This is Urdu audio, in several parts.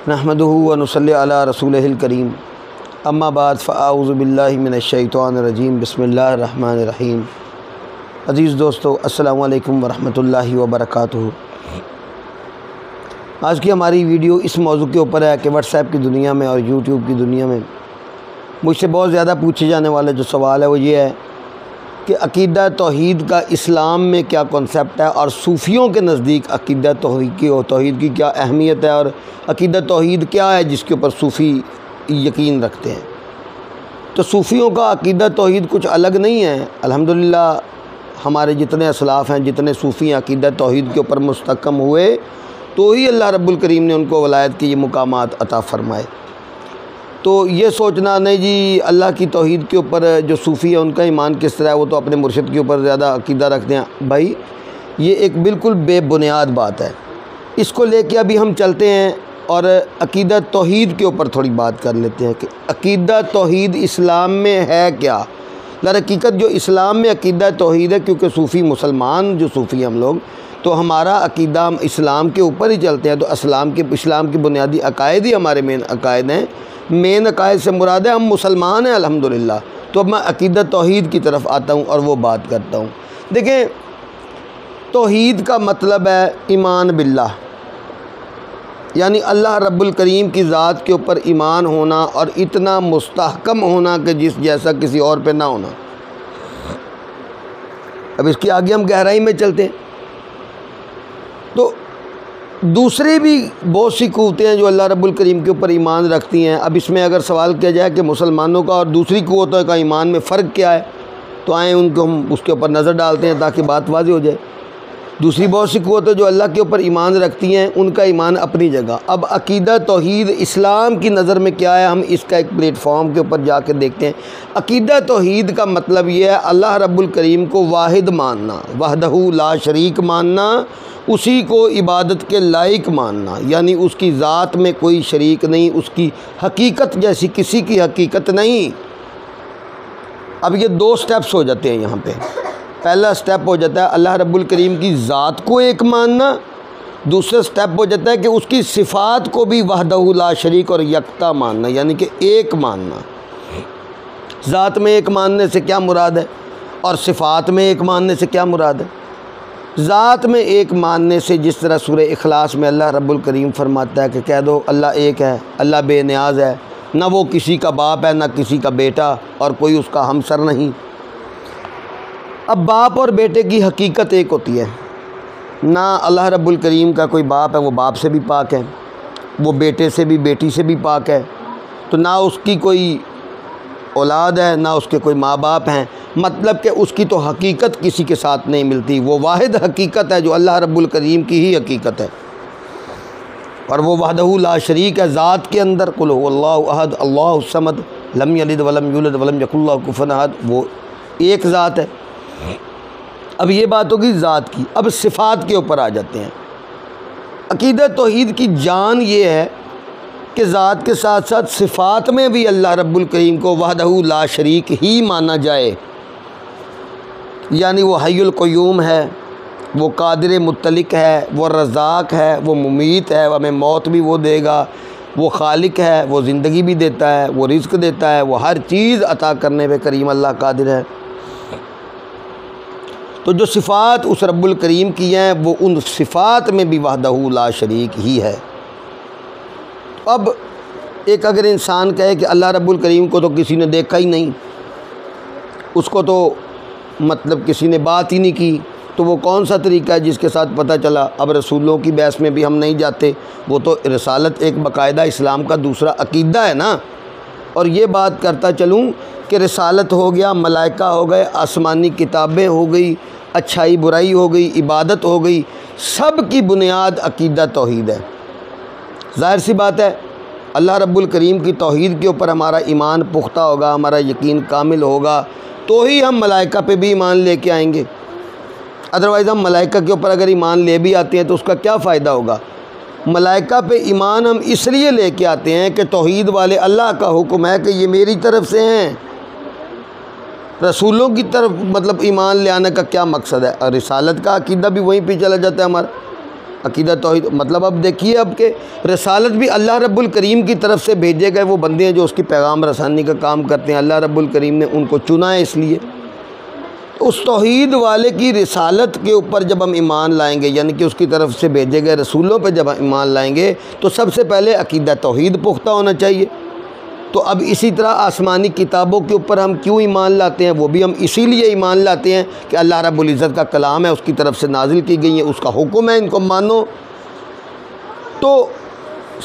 نحمدہ و نصلی علی رسولہ الکریم اما بعد فاعوذ باللہ من الشیطان الرجیم بسم اللہ الرحمن الرحیم۔ عزیز دوستو، السلام علیکم ورحمۃ اللہ وبرکاتہ۔ آج کی ہماری ویڈیو اس موضوع کے اوپر ہے کہ واٹس ایپ کی دنیا میں اور یوٹیوب کی دنیا میں مجھ سے بہت زیادہ پوچھے جانے والا جو سوال ہے وہ یہ ہے کہ عقیدہ توحید کا اسلام میں کیا کنسیپٹ ہے، اور صوفیوں کے نزدیک عقیدہ توحید کی کیا اہمیت ہے، اور عقیدہ توحید کیا ہے جس کے اوپر صوفی یقین رکھتے ہیں۔ تو صوفیوں کا عقیدہ توحید کچھ الگ نہیں ہے۔ الحمدللہ ہمارے جتنے اسلاف ہیں، جتنے صوفی ہیں، عقیدہ توحید کے اوپر مستحکم ہوئے تو ہی اللہ رب الکریم نے ان کو ولایت کے یہ مقامات عطا فرمائے۔ تو یہ سوچنا نہیں جی اللہ کی توحید کے اوپر جو صوفی ہے ان کا ایمان کس طرح ہے، وہ تو اپنے مرشد کے اوپر زیادہ عقیدہ رکھتے ہیں، بھائی یہ ایک بالکل بے بنیاد بات ہے۔ اس کو لے کے ابھی ہم چلتے ہیں اور عقیدہ توحید کے اوپر تھوڑی بات کر لیتے ہیں کہ عقیدہ توحید اسلام میں ہے کیا۔ در حقیقت جو اسلام میں عقیدہ توحید ہے، کیونکہ صوفی مسلمان جو صوفی ہیں ہم لوگ، تو ہمارا عقیدہ اسلام کے اوپر ہی چلتے ہیں، تو اسلام کے بنیادی عقائد ہی ہمارے مین عقائد ہیں۔ مین عقائد سے مراد ہے ہم مسلمان ہیں الحمدللہ۔ تو اب میں عقیدہ توحید کی طرف آتا ہوں اور وہ بات کرتا ہوں۔ دیکھیں، توحید کا مطلب ہے ایمان باللہ، یعنی اللہ رب الکریم کی ذات کے اوپر ایمان ہونا اور اتنا مستحکم ہونا کہ جس جیسا کسی اور پہ نہ ہونا۔ اب اس کی آگے ہم گہرائی میں چلتے ہیں تو دوسری بھی بہت سی قوتیں ہیں جو اللہ رب الکریم کے اوپر ایمان رکھتی ہیں۔ اب اس میں اگر سوال کیا جائے کہ مسلمانوں کا اور دوسری قوتوں کا ایمان میں فرق کیا ہے، تو آئیں ان کو ہم اس کے اوپر نظر ڈالتے ہیں تاکہ بات واضح ہو جائے۔ دوسری بہت سی قوتیں جو اللہ کے اوپر ایمان رکھتی ہیں ان کا ایمان اپنی جگہ۔ اب عقیدہ توحید اسلام کی نظر میں کیا ہے، ہم اس کا ایک پلیٹ فارم کے اوپر جا کے دیکھتے ہیں۔ عقیدہ توحید کا مطلب یہ ہے اللہ رب الکریم کو واحد ماننا، وحدہ لا شریک ماننا، اسی کو عبادت کے لائق ماننا، یعنی اس کی ذات میں کوئی شریک نہیں، اس کی حقیقت جیسی کسی کی حقیقت نہیں۔ اب یہ دو سٹیپس ہو جاتے ہیں یہاں پہ۔ پہلا سٹیپ ہو جاتا ہے اللہ رب الکریم کی ذات کو ایک ماننا، دوسرا سٹیپ ہو جاتا ہے کہ اس کی صفات کو بھی وحدہ لا شریک اور یکتا ماننا، یعنی کہ ایک ماننا۔ ذات میں ایک ماننے سے کیا مراد ہے اور صفات میں ایک ماننے سے کیا مراد ہے؟ ذات میں ایک ماننے سے جس طرح سورہ اخلاص میں اللہ رب الکریم فرماتا ہے کہ کہہ دو اللہ ایک ہے، اللہ بے نیاز ہے، نہ وہ کسی کا باپ ہے نہ کسی کا بیٹا اور کوئی اس کا ہمسر نہیں۔ اب باپ اور بیٹے کی حقیقت ایک ہوتی ہے، نہ اللہ رب الکریم کا کوئی باپ ہے، وہ باپ سے بھی پاک ہے، وہ بیٹے سے بھی بیٹی سے بھی پاک ہے، تو نہ اس کی کوئی اولاد ہے نہ اس کے کوئی ماں باپ ہیں، مطلب کہ اس کی تو حقیقت کسی کے ساتھ نہیں ملتی۔ وہ واحد حقیقت ہے جو اللہ رب الکریم کی ہی حقیقت ہے، اور وہ وحدہ لا شریک ہے ذات کے اندر۔ قل هو اللہ احد اللہ الصمد لم یلد ولم یولد ولم یکن لہ کفوا احد، وہ ایک ذات ہے۔ اب یہ بات ہوگی ذات کی۔ اب صفات کے اوپر آ جاتے ہیں۔ عقیدہ توحید کی جان یہ ہے کہ ذات کے ساتھ ساتھ صفات میں بھی اللہ رب الکریم کو وحدہ لا شریک ہی مانا جائے، یعنی وہ حی القیوم ہے، وہ قادر مطلق ہے، وہ رزاق ہے، وہ ممیت ہے، ہمیں موت بھی وہ دے گا، وہ خالق ہے، وہ زندگی بھی دیتا ہے، وہ رزق دیتا ہے، وہ ہر چیز عطا کرنے پہ کریم اللہ قادر ہے۔ تو جو صفات اس رب الکریم کی ہیں وہ ان صفات میں بھی وحدہ لا شریک ہی ہے۔ اب ایک اگر انسان کہے کہ اللہ رب الکریم کو تو کسی نے دیکھا ہی نہیں، اس کو تو مطلب کسی نے بات ہی نہیں کی، تو وہ کون سا طریقہ ہے جس کے ساتھ پتہ چلا؟ اب رسولوں کی بحث میں بھی ہم نہیں جاتے، وہ تو رسالت ایک باقاعدہ اسلام کا دوسرا عقیدہ ہے نا۔ اور یہ بات کرتا چلوں کہ رسالت ہو گیا، ملائکہ ہو گئے، آسمانی کتابیں ہو گئی، اچھائی برائی ہو گئی، عبادت ہو گئی، سب کی بنیاد عقیدہ توحید ہے۔ ظاہر سی بات ہے اللہ رب الکریم کی توحید کے اوپر ہمارا ایمان پختہ ہوگا، ہمارا یقین کامل ہوگا، تو ہی ہم ملائکہ پہ بھی ایمان لے کے آئیں گے۔ ادروائز ہم ملائکہ کے اوپر اگر ایمان لے بھی آتے ہیں تو اس کا کیا فائدہ ہوگا؟ ملائکہ پہ ایمان ہم اس لیے لے کے آتے ہیں کہ توحید والے اللہ کا حکم ہے کہ یہ میری طرف سے ہیں۔ رسولوں کی طرف مطلب ایمان لے آنے کا کیا مقصد ہے؟ اور رسالت کا عقیدہ بھی وہیں پہ چلا جاتا ہے ہمارا۔ عقیدہ توحید مطلب اب دیکھیے اب کہ رسالت بھی اللہ رب الکریم کی طرف سے بھیجے گئے وہ بندے ہیں جو اس کی پیغام رسانی کا کام کرتے ہیں، اللہ رب الکریم نے ان کو چنا ہے، اس لیے اس توحید والے کی رسالت کے اوپر جب ہم ایمان لائیں گے، یعنی کہ اس کی طرف سے بھیجے گئے رسولوں پہ جب ہم ایمان لائیں گے تو سب سے پہلے عقیدہ توحید پختہ ہونا چاہیے۔ تو اب اسی طرح آسمانی کتابوں کے اوپر ہم کیوں ایمان لاتے ہیں؟ وہ بھی ہم اسی لیے ایمان لاتے ہیں کہ اللہ رب العزت کا کلام ہے، اس کی طرف سے نازل کی گئی ہیں، اس کا حکم ہے، ان کو مانو۔ تو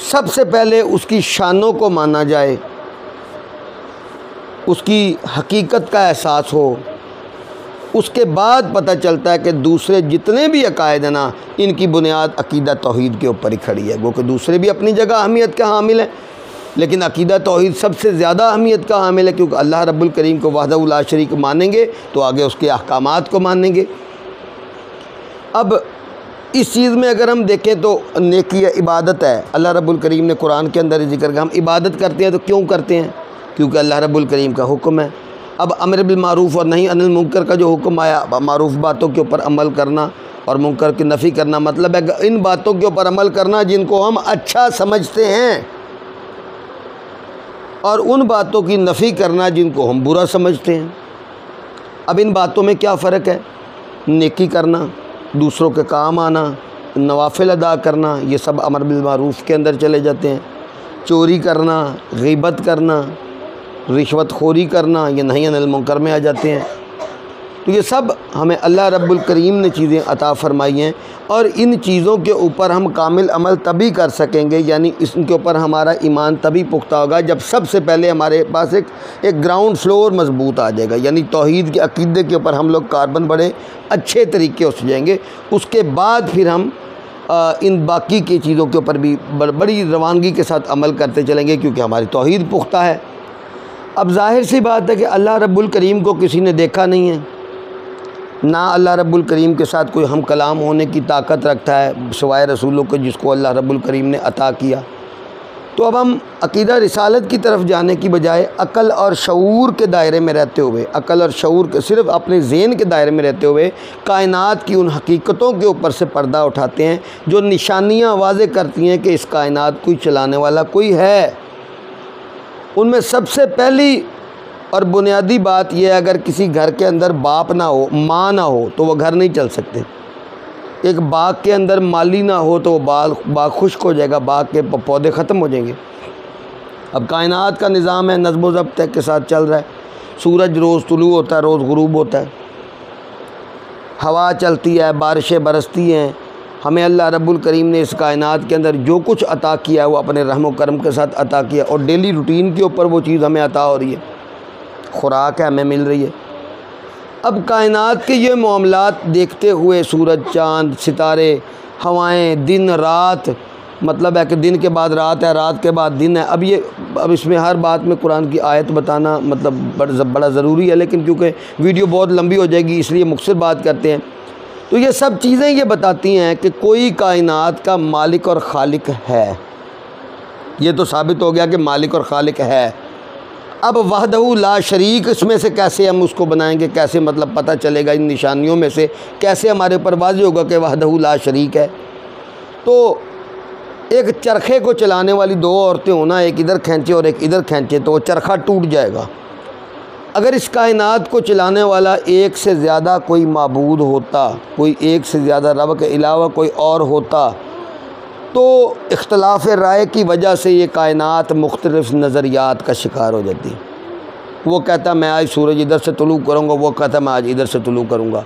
سب سے پہلے اس کی شانوں کو مانا جائے، اس کی حقیقت کا احساس ہو، اس کے بعد پتہ چلتا ہے کہ دوسرے جتنے بھی عقائد ہیں نا، ان کی بنیاد عقیدہ توحید کے اوپر ہی کھڑی ہے۔ گو کہ دوسرے بھی اپنی جگہ اہمیت کا حامل ہیں، لیکن عقیدہ توحید سب سے زیادہ اہمیت کا حامل ہے، کیونکہ اللہ رب الکریم کو وحدہ لا شریک مانیں گے تو آگے اس کے احکامات کو مانیں گے۔ اب اس چیز میں اگر ہم دیکھیں تو نیکی عبادت ہے، اللہ رب الکریم نے قرآن کے اندر ذکر کیا، ہم عبادت کرتے ہیں تو کیوں کرتے ہیں؟ کیونکہ اللہ رب الکریم کا حکم ہے۔ اب امر بالمعروف اور نہی عن المنکر کا جو حکم آیا، معروف باتوں کے اوپر عمل کرنا اور منکر کی نفی کرنا، مطلب ہے کہ ان باتوں کے اوپر عمل کرنا جن کو ہم اچھا سمجھتے ہیں، اور ان باتوں کی نفی کرنا جن کو ہم برا سمجھتے ہیں۔ اب ان باتوں میں کیا فرق ہے؟ نیکی کرنا، دوسروں کے کام آنا، نوافل ادا کرنا، یہ سب امر بالمعروف کے اندر چلے جاتے ہیں۔ چوری کرنا، غیبت کرنا، رشوت خوری کرنا، یہ نہی عن المنکر میں آ جاتے ہیں۔ تو یہ سب ہمیں اللہ رب الکریم نے چیزیں عطا فرمائی ہیں، اور ان چیزوں کے اوپر ہم کامل عمل تبھی کر سکیں گے، یعنی اس کے اوپر ہمارا ایمان تبھی پختہ ہوگا جب سب سے پہلے ہمارے پاس ایک گراؤنڈ فلور مضبوط آ جائے گا، یعنی توحید کے عقیدے کے اوپر ہم لوگ کاربن بڑے اچھے طریقے سے جائیں گے۔ اس کے بعد پھر ہم ان باقی کی چیزوں کے اوپر بھی بڑی روانگی کے ساتھ عمل کرتے چلیں گے، کیونکہ ہماری توحید پختہ ہے۔ اب ظاہر سی بات ہے کہ اللہ رب الکریم کو کسی نے دیکھا نہیں ہے، نہ اللہ رب الکریم کے ساتھ کوئی ہم کلام ہونے کی طاقت رکھتا ہے سوائے رسولوں کے، جس کو اللہ رب الکریم نے عطا کیا۔ تو اب ہم عقیدہ رسالت کی طرف جانے کی بجائے عقل اور شعور کے دائرے میں رہتے ہوئے، عقل اور شعور کے صرف اپنے ذہن کے دائرے میں رہتے ہوئے کائنات کی ان حقیقتوں کے اوپر سے پردہ اٹھاتے ہیں جو نشانیاں واضح کرتی ہیں کہ اس کائنات کوئی چلانے والا کوئی ہے۔ ان میں سب سے پہلی اور بنیادی بات یہ ہے، اگر کسی گھر کے اندر باپ نہ ہو، ماں نہ ہو، تو وہ گھر نہیں چل سکتے۔ ایک باغ کے اندر مالی نہ ہو تو وہ باغ خشک ہو جائے گا، باغ کے پودے ختم ہو جائیں گے۔ اب کائنات کا نظام ہے، نظم و ضبط کے ساتھ چل رہا ہے، سورج روز طلوع ہوتا ہے، روز غروب ہوتا ہے، ہوا چلتی ہے، بارشیں برستی ہیں۔ ہمیں اللہ رب الکریم نے اس کائنات کے اندر جو کچھ عطا کیا ہے وہ اپنے رحم و کرم کے ساتھ عطا کیا، اور ڈیلی روٹین کے اوپر وہ چیز ہمیں عطا ہو رہی ہے، خوراک ہے ہمیں مل رہی ہے۔ اب کائنات کے یہ معاملات دیکھتے ہوئے سورج، چاند، ستارے، ہوائیں، دن رات، مطلب ہے کہ دن کے بعد رات ہے، رات کے بعد دن ہے۔ اب اس میں ہر بات میں قرآن کی آیت بتانا مطلب بڑا ضروری ہے، لیکن کیونکہ ویڈیو بہت لمبی ہو جائے گی اس لیے مختصر بات کرتے ہیں۔ تو یہ سب چیزیں یہ بتاتی ہیں کہ کوئی کائنات کا مالک اور خالق ہے، یہ تو ثابت ہو گیا کہ مالک اور خالق ہے۔ اب وحدہ لا شریک اس میں سے کیسے ہم اس کو بنائیں گے، کیسے مطلب پتہ چلے گا ان نشانیوں میں سے، کیسے ہمارے اوپر واضح ہوگا کہ وحدہ لا شریک ہے؟ تو ایک چرخے کو چلانے والی دو عورتیں ہونا، ایک ادھر کھینچے اور ایک ادھر کھینچے تو وہ چرخہ ٹوٹ جائے گا۔ اگر اس کائنات کو چلانے والا ایک سے زیادہ کوئی معبود ہوتا، کوئی ایک سے زیادہ رب کے علاوہ کوئی اور ہوتا، تو اختلاف رائے کی وجہ سے یہ کائنات مختلف نظریات کا شکار ہو جاتی۔ وہ کہتا میں آج سورج ادھر سے طلوع کروں گا، وہ کہتا میں آج ادھر سے طلوع کروں گا،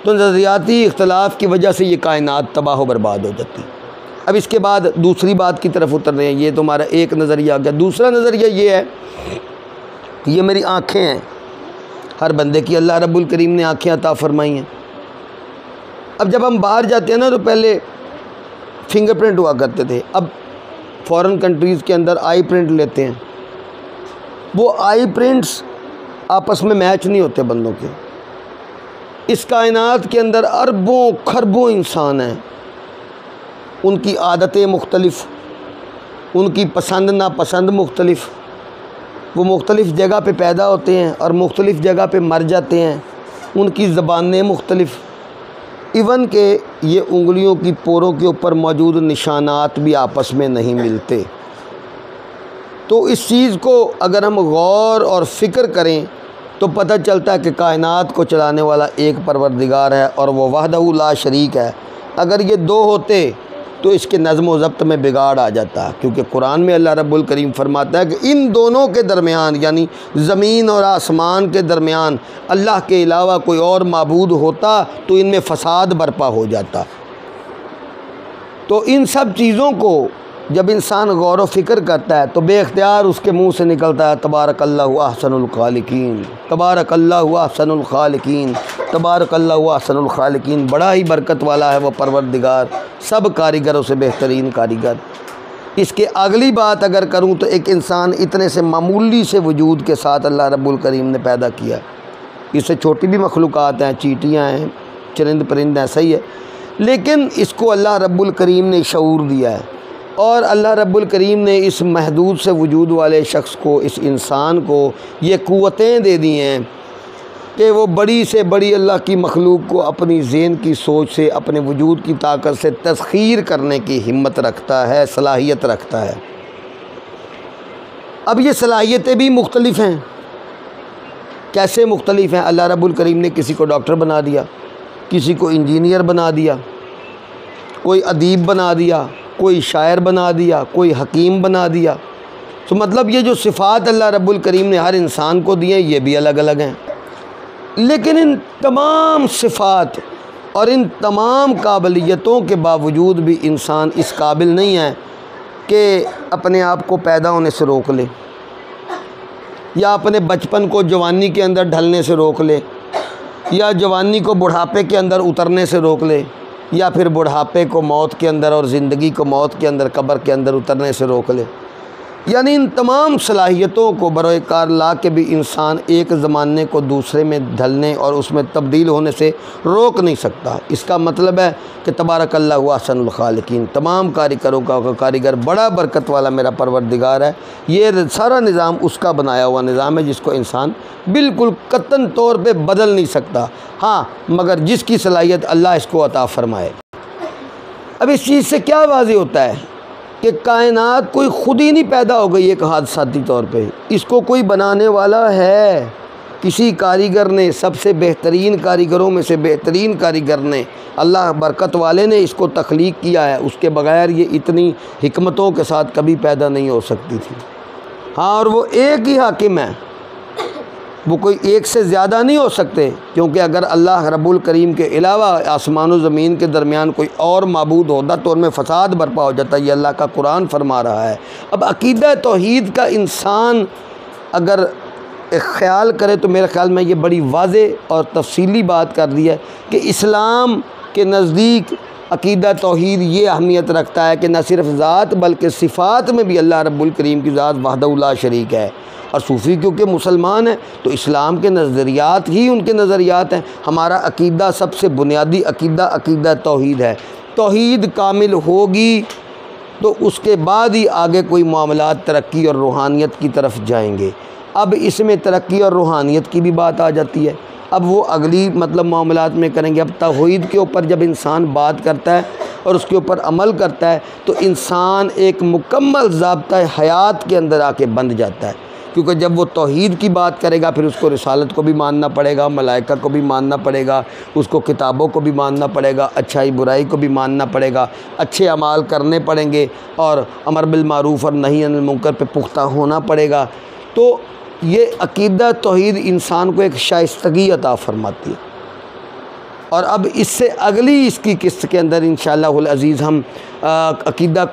تو نظریاتی اختلاف کی وجہ سے یہ کائنات تباہ و برباد ہو جاتی۔ اب اس کے بعد دوسری بات کی طرف اتر رہے ہیں، یہ تمہارا ایک نظریہ آ گیا۔ دوسرا نظریہ یہ ہے کہ یہ میری آنکھیں ہیں، ہر بندے کی اللہ رب الکریم نے آنکھیں عطا فرمائی ہیں۔ اب جب ہم باہر جاتے ہیں نا تو پہلے فنگر پرنٹ ہوا کرتے تھے، اب فورن کنٹریز کے اندر آئی پرنٹ لیتے ہیں۔ وہ آئی پرنٹس آپس میں میچ نہیں ہوتے بندوں کے۔ اس کائنات کے اندر اربوں کھربوں انسان ہیں، ان کی عادتیں مختلف، ان کی پسند ناپسند مختلف، وہ مختلف جگہ پہ پیدا ہوتے ہیں اور مختلف جگہ پہ مر جاتے ہیں، ان کی زبانیں مختلف، ایون کہ یہ انگلیوں کی پوروں کے اوپر موجود نشانات بھی آپس میں نہیں ملتے۔ تو اس چیز کو اگر ہم غور اور فکر کریں تو پتہ چلتا ہے کہ کائنات کو چلانے والا ایک پروردگار ہے اور وہ وحدہ لا شریک ہے۔ اگر یہ دو ہوتے تو اس کے نظم و ضبط میں بگاڑ آ جاتا، کیونکہ قرآن میں اللہ رب الکریم فرماتا ہے کہ ان دونوں کے درمیان، یعنی زمین اور آسمان کے درمیان، اللہ کے علاوہ کوئی اور معبود ہوتا تو ان میں فساد برپا ہو جاتا۔ تو ان سب چیزوں کو جب انسان غور و فکر کرتا ہے تو بے اختیار اس کے منہ سے نکلتا ہے تبارک اللہ احسن الخالقین، تبارک اللہ احسن الخالقین، تبارک اللہ احسن الخالقین۔ بڑا ہی برکت والا ہے وہ پروردگار، سب کاریگروں سے بہترین کاریگر۔ اس کے اگلی بات اگر کروں تو ایک انسان اتنے سے معمولی سے وجود کے ساتھ اللہ رب الکریم نے پیدا کیا۔ اس سے چھوٹی بھی مخلوقات ہیں، چیٹیاں ہیں، چرند پرند ہیں، صحیح ہے، لیکن اس کو اللہ رب الکریم نے شعور دیا ہے، اور اللہ رب الکریم نے اس محدود سے وجود والے شخص کو، اس انسان کو یہ قوتیں دے دی ہیں کہ وہ بڑی سے بڑی اللہ کی مخلوق کو اپنی ذہن کی سوچ سے، اپنے وجود کی طاقت سے تسخیر کرنے کی ہمت رکھتا ہے، صلاحیت رکھتا ہے۔ اب یہ صلاحیتیں بھی مختلف ہیں۔ کیسے مختلف ہیں؟ اللہ رب الکریم نے کسی کو ڈاکٹر بنا دیا، کسی کو انجینئر بنا دیا، کوئی ادیب بنا دیا، کوئی شاعر بنا دیا، کوئی حکیم بنا دیا۔ تو مطلب یہ جو صفات اللہ رب الکریم نے ہر انسان کو دی ہیں یہ بھی الگ الگ ہیں، لیکن ان تمام صفات اور ان تمام قابلیتوں کے باوجود بھی انسان اس قابل نہیں ہے کہ اپنے آپ کو پیدا ہونے سے روک لے، یا اپنے بچپن کو جوانی کے اندر ڈھلنے سے روک لے، یا جوانی کو بڑھاپے کے اندر اترنے سے روک لے، یا پھر بڑھاپے کو موت کے اندر اور زندگی کو موت کے اندر، قبر کے اندر اترنے سے روک لے۔ یعنی ان تمام صلاحیتوں کو بروئے کار لا کے بھی انسان ایک زمانے کو دوسرے میں ڈھلنے اور اس میں تبدیل ہونے سے روک نہیں سکتا۔ اس کا مطلب ہے کہ تبارک اللہ احسن الخالقین، تمام کاریگروں کا کاریگر بڑا برکت والا میرا پروردگار ہے۔ یہ سارا نظام اس کا بنایا ہوا نظام ہے جس کو انسان بالکل قطعاً طور پہ بدل نہیں سکتا، ہاں مگر جس کی صلاحیت اللہ اس کو عطا فرمائے۔ اب اس چیز سے کیا واضح ہوتا ہے کہ کائنات کوئی خود ہی نہیں پیدا ہو گئی ایک حادثاتی طور پہ، اس کو کوئی بنانے والا ہے، کسی کاریگر نے، سب سے بہترین کاریگروں میں سے بہترین کاریگر نے، اللہ برکت والے نے اس کو تخلیق کیا ہے۔ اس کے بغیر یہ اتنی حکمتوں کے ساتھ کبھی پیدا نہیں ہو سکتی تھی۔ ہاں، اور وہ ایک ہی حاکم ہے، وہ کوئی ایک سے زیادہ نہیں ہو سکتے، کیونکہ اگر اللہ رب الکریم کے علاوہ آسمان و زمین کے درمیان کوئی اور معبود ہوتا تو ان میں فساد برپا ہو جاتا۔ یہ اللہ کا قرآن فرما رہا ہے۔ اب عقیدہ توحید کا انسان اگر خیال کرے تو میرے خیال میں یہ بڑی واضح اور تفصیلی بات کر دی ہے کہ اسلام کے نزدیک عقیدہ توحید یہ اہمیت رکھتا ہے کہ نہ صرف ذات بلکہ صفات میں بھی اللہ رب الکریم کی ذات وحدہ لا شریک ہے۔ اور صوفی کیونکہ مسلمان ہیں تو اسلام کے نظریات ہی ان کے نظریات ہیں۔ ہمارا عقیدہ سب سے بنیادی عقیدہ توحید ہے۔ توحید کامل ہوگی تو اس کے بعد ہی آگے کوئی معاملات ترقی اور روحانیت کی طرف جائیں گے۔ اب اس میں ترقی اور روحانیت کی بھی بات آ جاتی ہے، اب وہ اگلی معاملات میں کریں گے۔ اب توحید کے اوپر جب انسان بات کرتا ہے اور اس کے اوپر عمل کرتا ہے تو انسان ایک مکمل ضابطۂ حیات کے اندر آ کے بندھ جاتا ہے، کیونکہ جب وہ توحید کی بات کرے گا پھر اس کو رسالت کو بھی ماننا پڑے گا، ملائکہ کو بھی ماننا پڑے گا، اس کو کتابوں کو بھی ماننا پڑے گا، اچھائی برائی کو بھی ماننا پڑے گا، اچھے اعمال کرنے پڑیں گے اور امر بالمعروف اور نہی عن المنکر پہ پختہ ہونا پڑے گا۔ تو یہ عقیدہ توحید انسان کو ایک شائستگی عطا فرماتی ہے۔ اور اب اس سے اگلی اس کی قسط کے اندر انشاءاللہ العزیز ہم عقیدہ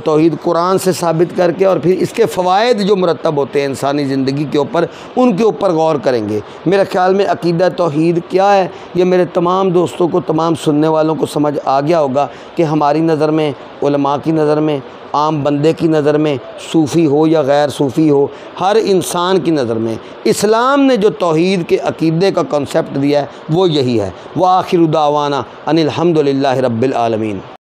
توحید قرآن سے ثابت کر کے اور پھر اس کے فوائد جو مرتب ہوتے ہیں انسانی زندگی کے اوپر، ان کے اوپر غور کریں گے۔ میرے خیال میں عقیدہ توحید کیا ہے یہ میرے تمام دوستوں کو، تمام سننے والوں کو سمجھ آ گیا ہوگا کہ ہماری نظر میں، علماء کی نظر میں، عام بندے کی نظر میں، صوفی ہو یا غیر صوفی ہو، ہر انسان کی نظر میں اسلام نے جو توحید کے عقیدے کا کنسیپٹ دیا ہے وہ یہی ہے۔ وآخر دعوانا ان الحمد للہ رب العالمین۔